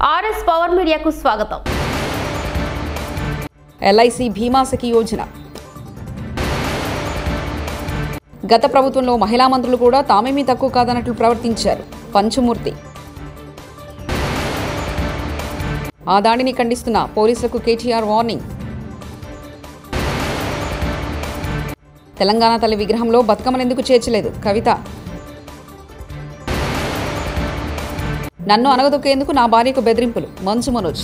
RS power మీడియాకు స్వాగతం. LIC బీమా సఖి యోజన. గత ప్రభుత్వంలో మహిళా మంత్రులు కూడా తామేమీ తక్కువ కాదన్నట్లు ప్రవర్తించారు. పంచమూర్తి. ఆ దాడిని ఖండిస్తున్న పోలీసులకు కేటీఆర్ వార్నింగ్. తెలంగాణ తల్లి విగ్రహంలో బతుకమ్మనెందుకు చేర్చలేదు కవిత. నన్ను అనగదొక్కేందుకు నా భార్యకు బెదిరింపులు మంచు మనోజ్.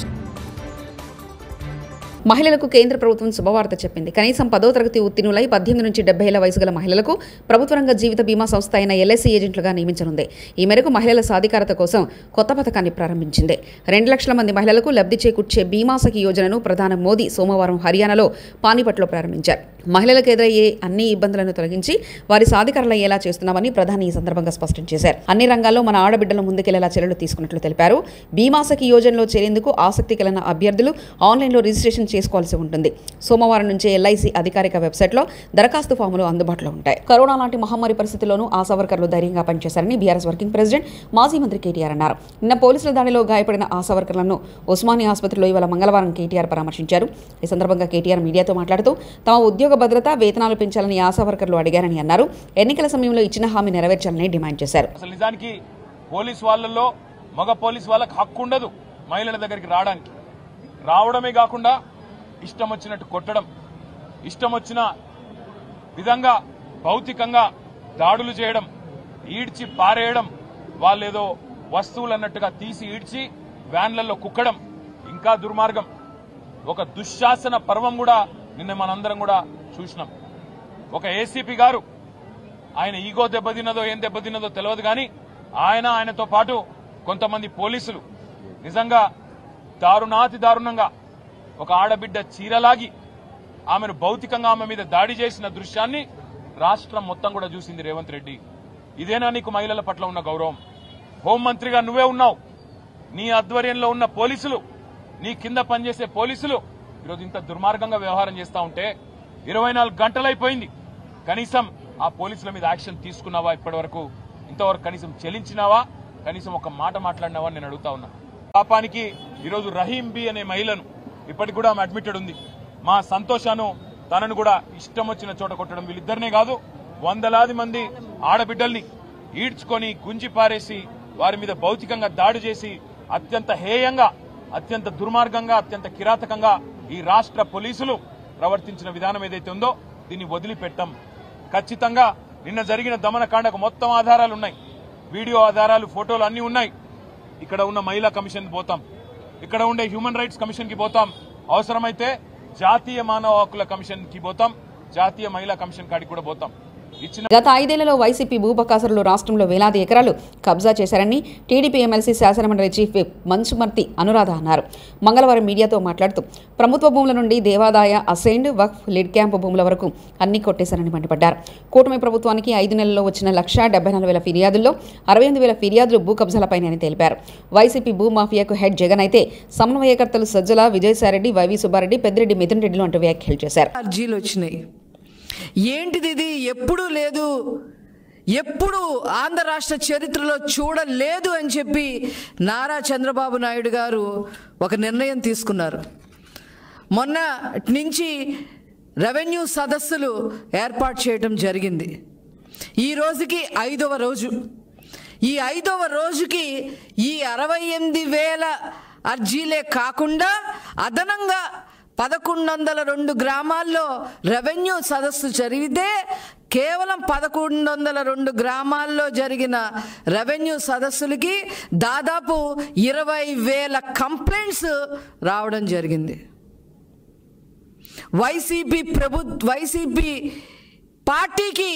మహిళలకు కేంద్ర ప్రభుత్వం శుభవార్త చెప్పింది. కనీసం 10వ తరగతి ఉత్తీర్ణులై 18 నుంచి 70 ఏళ్ల వయసు గల మహిళలకు ప్రభుత్వ రంగ జీవిత బీమా సంస్థ అయిన ఎల్ఐసి ఏజెంట్లుగా నియమించనుంది. ఈ మేరకు మహిళల సాధికారత కోసం కొత్త పథకాన్ని ప్రారంభించింది. 2 లక్షల మంది మహిళలకు లబ్ధి చేకూర్చే బీమా సఖి యోజనను ప్రధాని మోదీ సోమవారం హర్యానాలో పానీపట్లో ప్రారంభించారు. మహిళలకు ఎదురయ్యే అన్ని ఇబ్బందులను తొలగించి వారి సాధికారులయ్యేలా చేస్తున్నామని ప్రధాని ఈ సందర్భంగా స్పష్టం చేశారు. అన్ని రంగాల్లో మన ఆడబిడ్డలు ముందుకెళ్లేలా చర్యలు తీసుకున్నట్లు తెలిపారు. బీమా సఖి యోజనలో చేరేందుకు ఆసక్తి కలిగిన అభ్యర్థులు ఆన్లైన్లో రిజిస్ట్రేషన్ చేసుకోవాల్సి ఉంటుంది. సోమవారం నుంచే ఎల్ఐసి అధికారిక వెబ్సైట్లో దరఖాస్తు ఫాములు అందుబాటులో ఉంటాయి. కరోనా లాంటి మహమ్మారి పరిస్థితుల్లోనూ ఆశా వర్కర్లు ధైర్యంగా పనిచేశారని బీఆర్ఎస్ వర్కింగ్ ప్రెసిడెంట్ మాజీ మంత్రి కేటీఆర్ అన్నారు. నిన్న పోలీసుల దాడిలో గాయపడిన ఆశా వర్కర్లను ఉస్మానియా ఆసుపత్రిలో ఇవాళ మంగళవారం కేటీఆర్ పరామర్శించారు. ఈ సందర్భంగా కేటీఆర్ మీడియాతో మాట్లాడుతూ తమ ఉద్యోగ భద్రత, వేతనాలు పెంచాలని ఆశా వర్కర్లు అడిగారని అన్నారు. ఎన్నికల సమయంలో ఇచ్చిన హామీ నెరవేర్చాలని డిమాండ్ చేశారు. అసలు నిజానికి పోలీసు వాళ్ళల్లో మగ పోలీసు వాళ్ళకి హక్కు ఉండదు మహిళల దగ్గరికి రావడానికి. రావడమే కాకుండా ఇష్టం వచ్చినట్టు కొట్టడం, ఇష్టం వచ్చిన విధంగా భౌతికంగా దాడులు చేయడం, ఈడ్చి పారేయడం, వాళ్ళేదో వస్తువులు అన్నట్టుగా తీసి ఈడ్చి వ్యాన్లలో కుక్కడం ఇంకా దుర్మార్గం. ఒక దుశ్శాసన పర్వం కూడా నిన్న మనందరం కూడా చూసినాం. ఒక ఏసీపీ గారు, ఆయన ఈగో దెబ్బతిన్నదో ఏం దెబ్బతిన్నదో తెలియదు కానీ ఆయనతో పాటు కొంతమంది పోలీసులు నిజంగా దారుణాతి దారుణంగా ఒక ఆడబిడ్డ చీరలాగి ఆమెను భౌతికంగా ఆమె మీద దాడి చేసిన దృశ్యాన్ని రాష్ట్రం మొత్తం కూడా చూసింది రేవంత్ రెడ్డి. ఇదేనా నీకు మహిళల పట్ల ఉన్న గౌరవం? హోంమంత్రిగా నువ్వే ఉన్నావు. నీ ఆధ్వర్యంలో ఉన్న పోలీసులు, నీ కింద పనిచేసే పోలీసులు ఈరోజు ఇంత దుర్మార్గంగా వ్యవహారం చేస్తా ఉంటే 24 గంటలైపోయింది. కనీసం ఆ పోలీసుల మీద యాక్షన్ తీసుకున్నావా? ఇప్పటివరకు ఇంతవరకు కనీసం చెల్లించినావా? కనీసం ఒక మాట మాట్లాడినావా నేను అడుగుతా ఉన్నా. పాపానికి ఈరోజు రహీం బి అనే మహిళను ఇప్పటికి కూడా ఆమె అడ్మిటెడ్ ఉంది. మా సంతోషాను తనను కూడా ఇష్టం వచ్చిన చోట కొట్టడం, వీళ్ళిద్దరినే కాదు వందలాది మంది ఆడబిడ్డల్ని ఈడ్చుకొని గుంజి పారేసి వారి మీద భౌతికంగా దాడి చేసి అత్యంత హేయంగా, అత్యంత దుర్మార్గంగా, అత్యంత కిరాతకంగా ఈ రాష్ట్ర పోలీసులు ప్రవర్తించిన విధానం ఏదైతే ఉందో దీన్ని వదిలిపెట్టాం. ఖచ్చితంగా నిన్న జరిగిన దమనకాండకు మొత్తం ఆధారాలున్నాయి, వీడియో ఆధారాలు, ఫోటోలు అన్నీ ఉన్నాయి. ఇక్కడ ఉన్న మహిళా కమిషన్ పోతాం, ఇక్కడ ఉండే హ్యూమన్ రైట్స్ కమిషన్ కి పోతాం, అవసరమైతే జాతీయ మానవ హక్కుల కమిషన్ కి పోతాం, జాతీయ మహిళా కమిషన్ కాడికి కూడా పోతాం. గత 5 ఏళ్లలో వైసీపీ భూబకాసురులు రాష్ట్రంలో వేలాది ఎకరాలు కబ్జా చేశారని టీడీపీ ఎమ్మెల్సీ శాసనమండలి చీఫ్ విప్ మంచుమర్తి అనురాధ అన్నారు. మంగళవారం మీడియాతో మాట్లాడుతూ ప్రభుత్వ భూముల నుండి దేవాదాయ, అసైన్డ్, వక్ఫ్, లిడ్ క్యాంపు భూముల వరకు అన్ని కొట్టేశారని మండిపడ్డారు. కూటమి ప్రభుత్వానికి 5 నెలల్లో వచ్చిన 1,74,000 ఫిర్యాదుల్లో 68,000 ఫిర్యాదులు భూ కబ్జాలపైనని తెలిపారు. వైసీపీ భూమాఫియాకు హెడ్ జగన్ అయితే సమన్వయకర్తలు సజ్జల, విజయసాయిరెడ్డి, వైవి సుబ్బారెడ్డి, పెద్దిరెడ్డి మిథున్ రెడ్డిలు అంటూ వ్యాఖ్యలు చేశారు. ఏంటిది ఇది? ఎప్పుడూ లేదు, ఎప్పుడు ఆంధ్ర రాష్ట్ర చరిత్రలో చూడలేదు అని చెప్పి నారా చంద్రబాబు నాయుడు గారు ఒక నిర్ణయం తీసుకున్నారు. మొన్న నుంచి రెవెన్యూ సదస్సులు ఏర్పాటు చేయడం జరిగింది. ఈ రోజుకి 5వ రోజు. ఈ 5వ రోజుకి ఈ 68,000 అర్జీలే కాకుండా అదనంగా 1102 గ్రామాల్లో రెవెన్యూ సదస్సు జరిగితే కేవలం 1102 గ్రామాల్లో జరిగిన రెవెన్యూ సదస్సులకి దాదాపు 20,000 కంప్లైంట్స్ రావడం జరిగింది. వైసీపీ పార్టీకి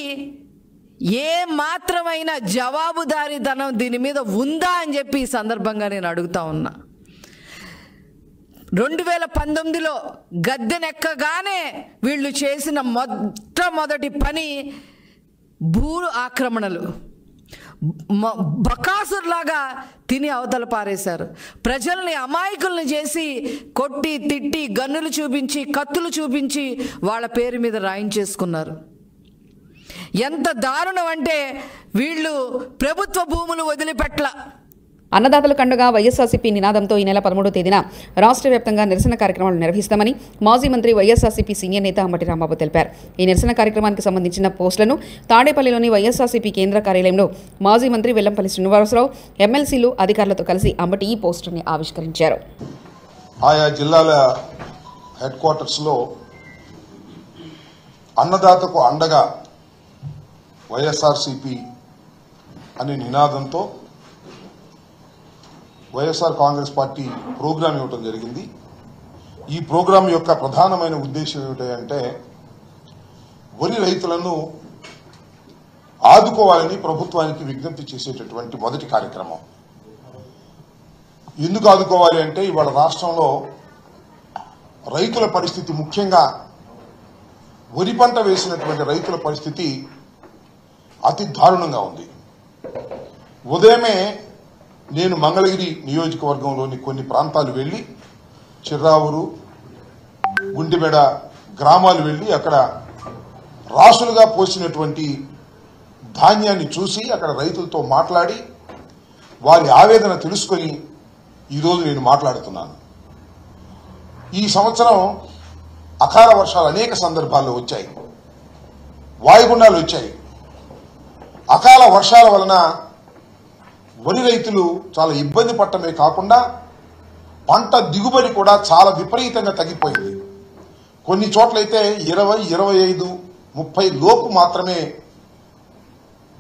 ఏ మాత్రమైన జవాబుదారీతనం దీని మీద ఉందా అని చెప్పి ఈ సందర్భంగా నేను అడుగుతా ఉన్నా. 2019లో గద్దెనెక్కగానే వీళ్ళు చేసిన మొట్టమొదటి పని భూ ఆక్రమణలు. బకాసుర్లాగా తిని అవతల పారేశారు. ప్రజల్ని అమాయకుల్ని చేసి కొట్టి, తిట్టి, గన్నులు చూపించి, కత్తులు చూపించి వాళ్ళ పేరు మీద రాయించేసుకున్నారు. ఎంత దారుణం అంటే వీళ్ళు ప్రభుత్వ భూములు వదిలిపెట్ల, అన్నదాతలకు అండగా వైఎస్ఆర్సీపీ నినాదంతో ఈ నెల 13వ తేదీన రాష్ట్ర వ్యాప్తంగా నిరసన కార్యక్రమాలు నిర్వహిస్తామని మాజీ మంత్రి వైఎస్ఆర్సీపీ సీనియర్ నేత అంబటి రాంబాబు తెలిపారు. ఈ నిరసన కార్యక్రమానికి సంబంధించిన పోస్టులను తాడేపల్లిలోని వైఎస్ఆర్సీపీ కేంద్ర కార్యాలయంలో మాజీ మంత్రి వెల్లంపల్లి శ్రీనివాసరావు ఎమ్మెల్సీలు అధికారులతో కలిసి అంబటి ఈ పోస్టుని ఆవిష్కరించారు. ఆయా జిల్లాల హెడ్ క్వార్టర్స్లో అన్నదాతకు అండగా వైఎస్ఆర్సీపీ అనే నినాదంతో వైఎస్ఆర్ కాంగ్రెస్ పార్టీ ప్రోగ్రాం ఇవ్వడం జరిగింది. ఈ ప్రోగ్రాం యొక్క ప్రధానమైన ఉద్దేశం ఏమిటంటే వరి రైతులను ఆదుకోవాలని ప్రభుత్వానికి విజ్ఞప్తి చేసేటటువంటి మొదటి కార్యక్రమం. ఎందుకు ఆదుకోవాలి అంటే ఇవాళ రాష్ట్రంలో రైతుల పరిస్థితి, ముఖ్యంగా వరి పంట వేసినటువంటి రైతుల పరిస్థితి అతి దారుణంగా ఉంది. ఉదయమే నేను మంగళగిరి నియోజకవర్గంలోని కొన్ని ప్రాంతాలు వెళ్లి చిర్రావూరు, గుండెబెడ గ్రామాలు వెళ్లి అక్కడ రాసులుగా పోసినటువంటి ధాన్యాన్ని చూసి అక్కడ రైతులతో మాట్లాడి వారి ఆవేదన తెలుసుకొని ఈరోజు నేను మాట్లాడుతున్నాను. ఈ సంవత్సరం అకాల వర్షాలు అనేక సందర్భాల్లో వచ్చాయి, వాయుగుండాలు వచ్చాయి. అకాల వర్షాల వలన వరి రైతులు చాలా ఇబ్బంది పడటమే కాకుండా పంట దిగుబడి కూడా చాలా విపరీతంగా తగ్గిపోయింది. కొన్ని చోట్లయితే 20, 25, 30 లోపు మాత్రమే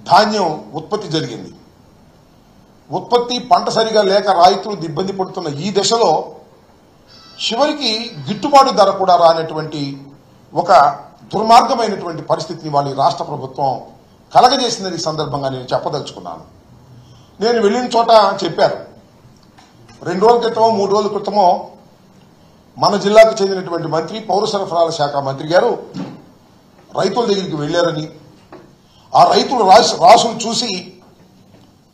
ధాన్యం ఉత్పత్తి జరిగింది. ఉత్పత్తి పంట సరిగా లేక రైతులు ఇబ్బంది పడుతున్న ఈ దశలో చివరికి గిట్టుబాటు ధర కూడా రానటువంటి ఒక దుర్మార్గమైనటువంటి పరిస్థితిని వాళ్ళ రాష్ట్ర ప్రభుత్వం కలగజేసిందని సందర్భంగా నేను చెప్పదలుచుకున్నాను. నేను వెళ్ళిన చోట చెప్పారు, 2 రోజుల క్రితమో 3 రోజుల క్రితమో మన జిల్లాకు చెందినటువంటి మంత్రి, పౌర సరఫరాల శాఖ మంత్రి గారు రైతుల దగ్గరికి వెళ్లారని, ఆ రైతులు రాసులు చూసి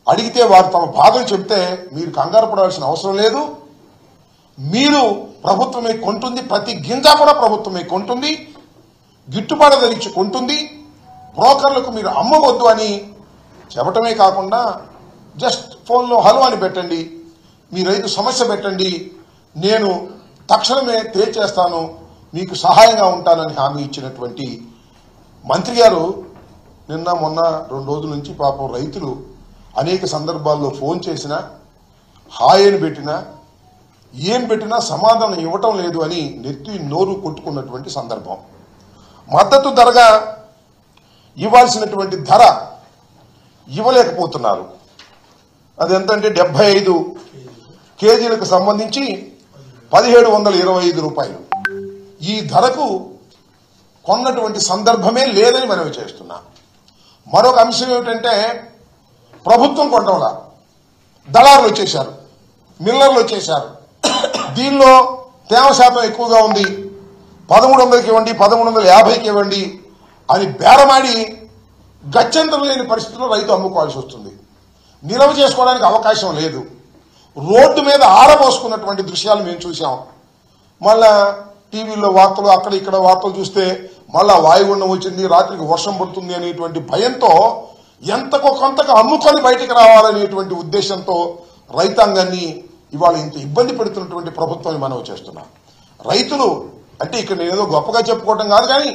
అడిగితే వారు తమ బాధలు చెప్తే మీరు కంగారు పడాల్సిన అవసరం లేదు, మీరు ప్రభుత్వమే కొంటుంది, ప్రతి గింజ కూడా ప్రభుత్వమే కొంటుంది, గిట్టుబాటు ధరించి కొంటుంది, బ్రోకర్లకు మీరు అమ్మవద్దు అని చెప్పటమే కాకుండా జస్ట్ ఫోన్లో హలో అని పెట్టండి, మీ రైతు సమస్య పెట్టండి, నేను తక్షణమే తేల్చేస్తాను, మీకు సహాయంగా ఉంటానని హామీ ఇచ్చినటువంటి మంత్రి గారు నిన్న మొన్న 2 రోజుల నుంచి పాపం రైతులు అనేక సందర్భాల్లో ఫోన్ చేసినా, హాయ్ అని పెట్టినా, ఏం పెట్టినా సమాధానం ఇవ్వటం లేదు అని నెత్తి నోరు కొట్టుకున్నటువంటి సందర్భం. మద్దతు ధరగా ఇవ్వాల్సినటువంటి ధర ఇవ్వలేకపోతున్నారు. అదెంతంటే 75 కేజీలకు సంబంధించి 1725 రూపాయలు. ఈ ధరకు కొన్నటువంటి సందర్భమే లేదని మనవి చేస్తున్నా. మరొక అంశం ఏమిటంటే ప్రభుత్వం కొనడంలా దళారులు వచ్చేశారు, మిల్లర్లు వచ్చేశారు. దీనిలో తేమ శాతం ఎక్కువగా ఉంది, 1300కి ఇవ్వండి, 1350కి ఇవ్వండి అని బేరమాడి గత్యంతరం లేని పరిస్థితుల్లో రైతు అమ్ముకోవాల్సి వస్తుంది. నిల్వ చేసుకోవడానికి అవకాశం లేదు. రోడ్డు మీద ఆరబోసుకున్నటువంటి దృశ్యాలు మేము చూసాం. మళ్ళా టీవీలో వార్తలు, అక్కడ ఇక్కడ వార్తలు చూస్తే మళ్ళా వాయుగుండం వచ్చింది, రాత్రికి వర్షం పడుతుంది అనేటువంటి భయంతో ఎంతకో కొంతకు అమ్ముకొని బయటికి రావాలనేటువంటి ఉద్దేశంతో రైతాంగాన్ని ఇవాళ ఇంత ఇబ్బంది పెడుతున్నటువంటి ప్రభుత్వాన్ని మనం చేస్తున్నాం. రైతులు అంటే ఇక్కడ నేను ఏదో గొప్పగా చెప్పుకోవటం కాదు, కానీ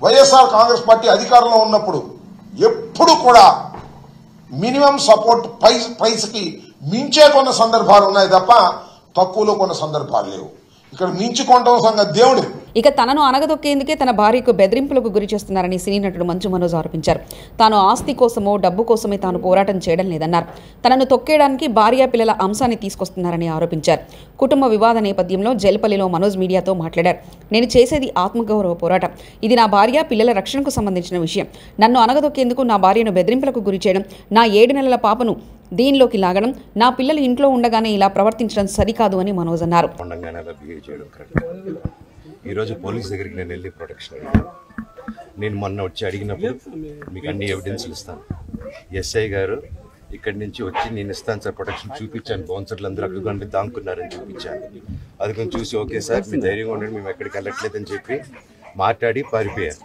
వైఎస్ఆర్ కాంగ్రెస్ పార్టీ అధికారంలో ఉన్నప్పుడు ఎప్పుడు కూడా మినిమం సపోర్ట్ ప్రైస్కి మించే కొన్న సందర్భాలు ఉన్నాయి తప్ప తక్కువలో కొన్న సందర్భాలు లేవు. ఇక్కడ మించి కొనడం సంగతి దేవుడు. ఇక తనను అనగదొక్కేందుకే తన భార్యకు బెదిరింపులకు గురి చేస్తున్నారని సినీ నటుడు మంచు మనోజ్ ఆరోపించారు. తాను ఆస్తి కోసమో డబ్బు కోసమే తాను పోరాటం చేయడం లేదన్నారు. తనను తొక్కేయడానికి భార్య పిల్లల అంశాన్ని తీసుకొస్తున్నారని ఆరోపించారు. కుటుంబ వివాద నేపథ్యంలో జల్పల్లిలో మనోజ్ మీడియాతో మాట్లాడారు. నేను చేసేది ఆత్మగౌరవ పోరాటం. ఇది నా భార్య పిల్లల రక్షణకు సంబంధించిన విషయం. నన్ను అనగదొక్కేందుకు నా భార్యను బెదిరింపులకు గురి చేయడం, నా 7 నెలల పాపను దీనిలోకి లాగడం, నా పిల్లలు ఇంట్లో ఉండగానే ఇలా ప్రవర్తించడం సరికాదు అని మనోజ్ అన్నారు. ఈరోజు పోలీస్ దగ్గరికి నేను వెళ్ళి ప్రొటెక్షన్ అడిగాను. నేను మొన్న వచ్చి అడిగినప్పుడు మీకు అన్ని ఎవిడెన్స్లు ఇస్తాను, ఎస్ఐ గారు ఇక్కడి నుంచి వచ్చి నేను ఇస్తాను సార్ ప్రొటెక్షన్ చూపించాను, బౌన్సర్లు అందరూ అక్కడ దాంకున్నారని చూపించాను. అది కొంచెం చూసి ఓకే సార్ మీ ధైర్యంగా ఉండండి, మేము ఎక్కడికి వెళ్ళట్లేదని చెప్పి మాట్లాడి పారిపోయారు.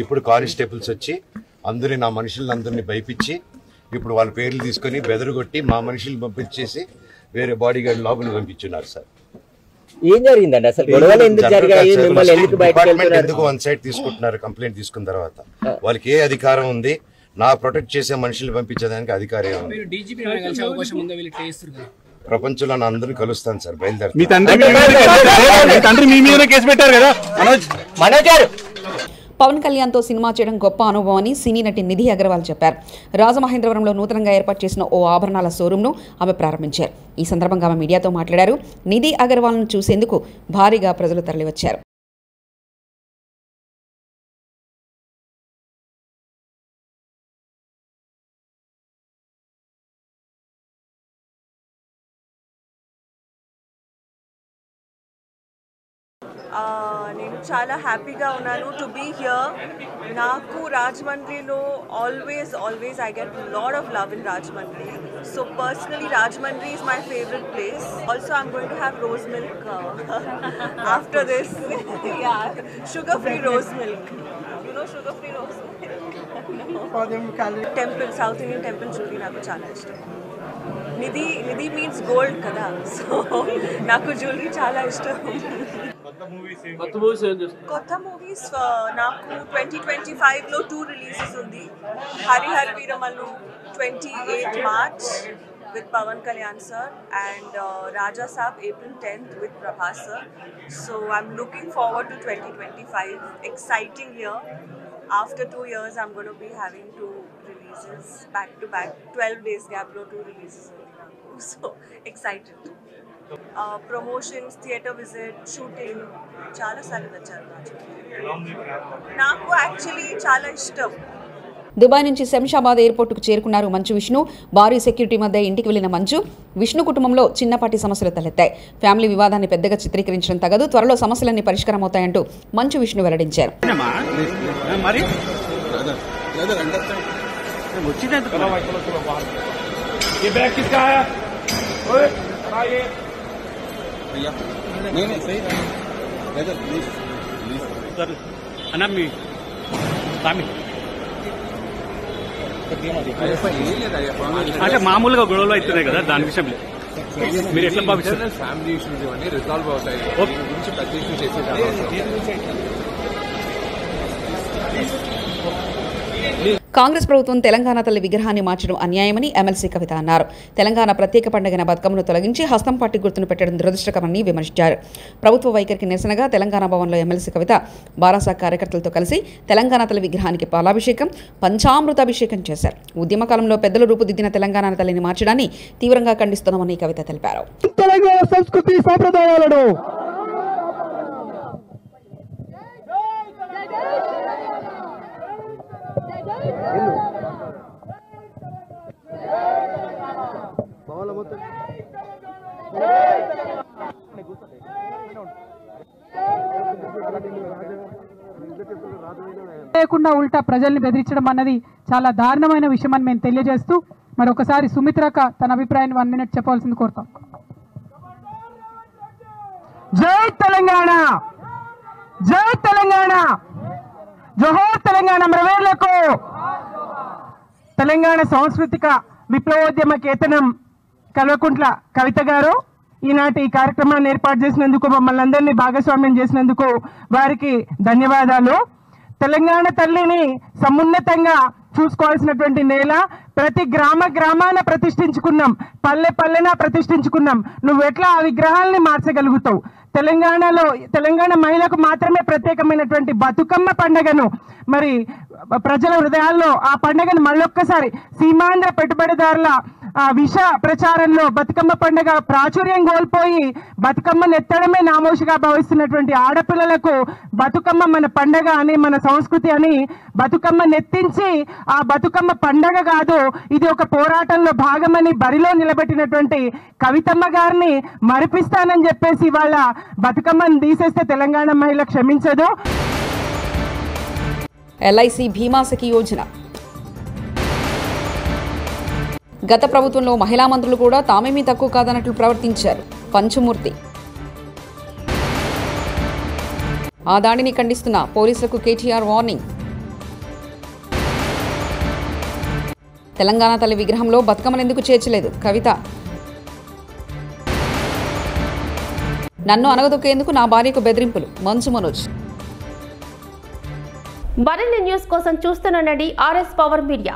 ఇప్పుడు కానిస్టేబుల్స్ వచ్చి అందరినీ నా మనుషులందరినీ భయపించి ఇప్పుడు వాళ్ళ పేర్లు తీసుకొని బెదరగొట్టి మా మనుషులు పంపించేసి వేరే బాడీ గార్డ్ లోపలికి పంపించున్నారు సార్. ఏం జరిగిందండి అసలు? గొడవలు ఎందుకు జరిగాయి? మిమ్మల్ని ఎందుకు బయటకు వెళ్తున్నారు? ఎందుకు వన్ సైడ్ తీసుకుంటున్నారు? కంప్లైంట్ తీసుకున్న తర్వాత వాళ్ళకి ఏ అధికారం ఉంది? నా ప్రొటెక్ట్ చేసే మనుషులు పంపించేదానికి అధికారం ఉంది? ప్రపంచంలో నా అందరినీ కలుస్తాను సార్, బయలుదేరుతాను. పవన్ కళ్యాణ్తో సినిమా చేయడం గొప్ప అనుభవం అని సినీ నటి నిధి అగర్వాల్ చెప్పారు. రాజమహేంద్రవరంలో నూతనంగా ఏర్పాటు చేసిన ఓ ఆభరణాల షోరూంను ఆమె ప్రారంభించారు. ఈ సందర్భంగా ఆమె మీడియాతో మాట్లాడారు. నిధి అగర్వాల్ను చూసేందుకు భారీగా ప్రజలు తరలివచ్చారు. నేను చాలా హ్యాపీగా ఉన్నాను టు బీ హియర్. నాకు రాజమండ్రిలో always I get lot of love in Rajahmundry. So personally Rajahmundry is my favorite place. Also I'm going to have rose milk after this. Yeah, sugar free rose milk. You know sugar free rose milk? Temple, South Indian temple jewelry నాకు చాలా ఇష్టం. నిధి means gold కదా, so నాకు jewellery చాలా ఇష్టం. కొత్త movies నాకు 2025లో 2 releases ఉంది. Harihara Veeramallu 28 March with Pavan Kalyan sir and Raja Saab April 10th with Prabhas sir. So I'm looking forward to 2025. Exciting year. After 2 years I'm going to be having 2 releases back to back. 12 days gap lo 2 releases. So excited. Promotions, theatre visit, shooting, చాలా సార్లు వచ్చారు. నాకు actually చాలా ఇష్టం. Dubai నుంచి శంషాబాద్ ఎయిర్పోర్టుకు చేరుకున్నారు మంచు విష్ణు. భారీ security మధ్య ఇంటికి వెళ్లిన మంచు విష్ణు కుటుంబంలో చిన్నపాటి సమస్యలు తలెత్తాయి. ఫ్యామిలీ వివాదాన్ని పెద్దగా చిత్రీకరించడం తగదు, త్వరలో సమస్యలన్నీ పరిష్కారం అవుతాయంటూ మంచు విష్ణు వెల్లడించారు. అంటే మామూలుగా గొడవలు అవుతున్నాయి కదా, దాని విషయం మీరు ఎట్లా భావిస్తారు? ఫ్యామిలీ ఇష్యూస్ ఇవన్నీ రిజాల్వ్ అవుతాయి. గురించి ప్రతి ఇష్యూ చేసే కాంగ్రెస్ ప్రభుత్వం తెలంగాణ తల్లి విగ్రహాన్ని మార్చడం అన్యాయమని ఎమ్మెల్సీ కవిత అన్నారు. తెలంగాణ ప్రత్యేక పండుగైన బతుకమ్మను తొలగించి హస్తం పార్టీ గుర్తును పెట్టడం దురదృష్టకరమని విమర్శించారు. ప్రభుత్వ వైఖరికి నిరసనగా తెలంగాణ భవన్లో ఎమ్మెల్సీ కవిత బారాసా కార్యకర్తలతో కలిసి తెలంగాణ తల్లి విగ్రహానికి పాలాభిషేకం, పంచామృతాభిషేకం చేశారు. ఉద్యమకాలంలో పెద్దలు రూపుదిద్దిన తెలంగాణ తల్లిని మార్చడాన్ని తీవ్రంగా ఖండిస్తున్నామని కవిత తెలిపారు. తెలంగాణ సంస్కృతి సంప్రదాయాలను లేకుండా ఉల్టా ప్రజల్ని బెదిరించడం అన్నది చాలా దారుణమైన విషయం అని మేము తెలియజేస్తూ మరొకసారి సుమిత్రక తన అభిప్రాయాన్ని 1 minute చెప్పాల్సింది కోరుతాం. జై తెలంగాణ, జై తెలంగాణ, జోహార్ తెలంగాణ మరవేర్లకు. తెలంగాణ సాంస్కృతిక విప్లవోద్యమ కేతనం కల్వకుంట్ల కవిత గారు ఈనాటి ఈ కార్యక్రమాన్ని ఏర్పాటు చేసినందుకు, మమ్మల్ని అందరినీ భాగస్వామ్యం చేసినందుకు వారికి ధన్యవాదాలు. తెలంగాణ తల్లిని సమున్నతంగా చూసుకోవాల్సినటువంటి నేల. ప్రతి గ్రామాన ప్రతిష్ఠించుకున్నాం, పల్లెన ప్రతిష్ఠించుకున్నాం. నువ్వు ఎట్లా ఆ విగ్రహాలని మార్చగలుగుతావు? తెలంగాణ మహిళకు మాత్రమే ప్రత్యేకమైనటువంటి బతుకమ్మ పండుగను మరి ప్రజల హృదయాల్లో ఆ పండుగను మళ్ళొక్కసారి సీమాంధ్ర పెట్టుబడిదారుల విష ప్రచారంలో బతుకమ్మ పండుగ ప్రాచుర్యం కోల్పోయి బతుకమ్మను ఎత్తడమే నామోషిగా భావిస్తున్నటువంటి ఆడపిల్లలకు బతుకమ్మ మన పండగ అని, మన సంస్కృతి అని బతుకమ్మ నెత్తించి ఆ బతుకమ్మ పండగ కాదు, ఇది ఒక పోరాటంలో భాగమని బరిలో నిలబెట్టినటువంటి కవితమ్మ గారిని మరిపిస్తానని చెప్పేసి వాళ్ళ బతుకమ్మను తీసేస్తే తెలంగాణ మహిళ క్షమించదు. ఎల్ఐసి బీమా సఖి యోజన గత ప్రభుత్వంలో మహిళా మంత్రులు కూడా తామేమీ తక్కువ కాదన్నట్లు ప్రవర్తించారు. పంచమూర్తి ఆ దాడిని ఖండిస్తున్న పోలీసులకు కేటీఆర్ వార్నింగ్. తెలంగాణ తల్లి విగ్రహంలో బతుకమ్మను ఎందుకు చేర్చలేదు కవిత. నన్ను అనగదొక్కేందుకు నా భార్యకు బెదిరింపులు మంచు మనోజ్. మరిన్ని న్యూస్ కోసం చూస్తూనండి RS పవర్ మీడియా.